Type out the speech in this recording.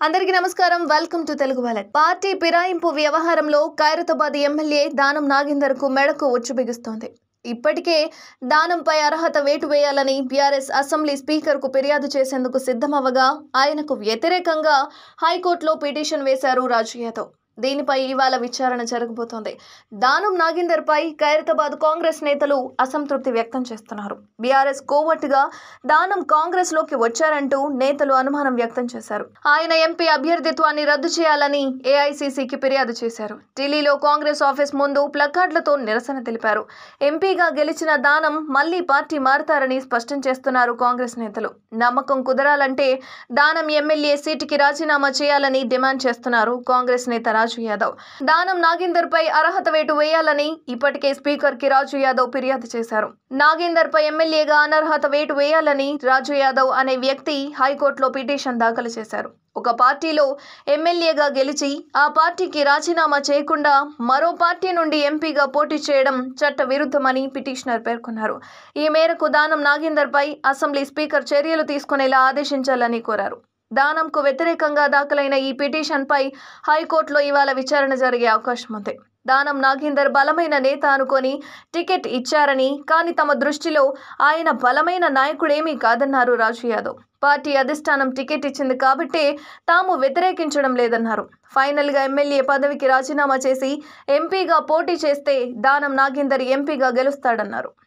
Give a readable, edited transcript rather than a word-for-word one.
అందరికీ నమస్కారం welcome to Telugu wallet party పిరాయింపు వ్యవహారంలో ఖైరతాబాద్ ఎమ్మెల్యే దానం నాగేందర్కు మెడకు ఉచ్చు బిగుస్తోంది. ఇప్పటికే దానంపై అర్హత వేటు వేయాలని బీఆర్ఎస్ అసెంబ్లీ స్పీకర్కు ఫిర్యాదు చేసేందుకు సిద్ధమవ్వగా ఆయనకు వ్యతిరేకంగా హైకోర్టులో పిటిషన్ వేశారు రాజు యాదవ్. దీనిపై ఇవాళ విచారణ జరగబోతోంది. దానం నాగేందర్పై ఖైరతాబాద్ కాంగ్రెస్ నేతలు అసంతృప్తి వ్యక్తం చేస్తున్నారు. బీఆర్ఎస్ కోవట్టుగా దానం కాంగ్రెస్ లోకి వచ్చారంటూ నేతలు అనుమానం వ్యక్తం చేశారు. ఆయన ఎంపీ అభ్యర్థిత్వాన్ని రద్దు చేయాలని ఏఐసీసీకి ఫిర్యాదు చేశారు. ఢిల్లీలో కాంగ్రెస్ ఆఫీస్ ముందు ప్లకార్డులతో నిరసన తెలిపారు. ఎంపీగా గెలిచిన దానం మళ్లీ పార్టీ మారతారని స్పష్టం చేస్తున్నారు కాంగ్రెస్ నేతలు. నమ్మకం కుదరాలంటే దానం ఎమ్మెల్యే సీటుకి రాజీనామా చేయాలని డిమాండ్ చేస్తున్నారు కాంగ్రెస్ నేత రాజు యాదవ్. దానం నాగేందర్ పై అర్హత వేటు వేయాలని ఇప్పటికే స్పీకర్ కి రాజు యాదవ్ ఫిర్యాదు చేశారు. నాగేందర్ పై ఎమ్మెల్యేగా అనర్హత వేటు వేయాలని రాజు యాదవ్ అనే వ్యక్తి హైకోర్టులో పిటిషన్ దాఖలు చేశారు. ఒక పార్టీలో ఎమ్మెల్యేగా గెలిచి ఆ పార్టీకి రాజీనామా చేయకుండా మరో పార్టీ నుండి ఎంపీగా పోటీ చేయడం చట్ట విరుద్ధమని పిటిషనర్ పేర్కొన్నారు. ఈ మేరకు దానం నాగేందర్ పై అసెంబ్లీ స్పీకర్ చర్యలు తీసుకునేలా ఆదేశించాలని కోరారు. దానంకు వ్యతిరేకంగా దాఖలైన ఈ పిటిషన్పై హైకోర్టులో ఇవాళ విచారణ జరిగే అవకాశం ఉంది. దానం నాగేందర్ బలమైన నేత అనుకొని టికెట్ ఇచ్చారని, కానీ తమ దృష్టిలో ఆయన బలమైన నాయకుడేమీ కాదన్నారు రాజు యాదవ్. పార్టీ అధిష్టానం టికెట్ ఇచ్చింది కాబట్టే తాము వ్యతిరేకించడం లేదన్నారు. ఫైనల్గా ఎమ్మెల్యే పదవికి రాజీనామా చేసి ఎంపీగా పోటీ చేస్తే దానం నాగేందర్ ఎంపీగా గెలుస్తాడన్నారు.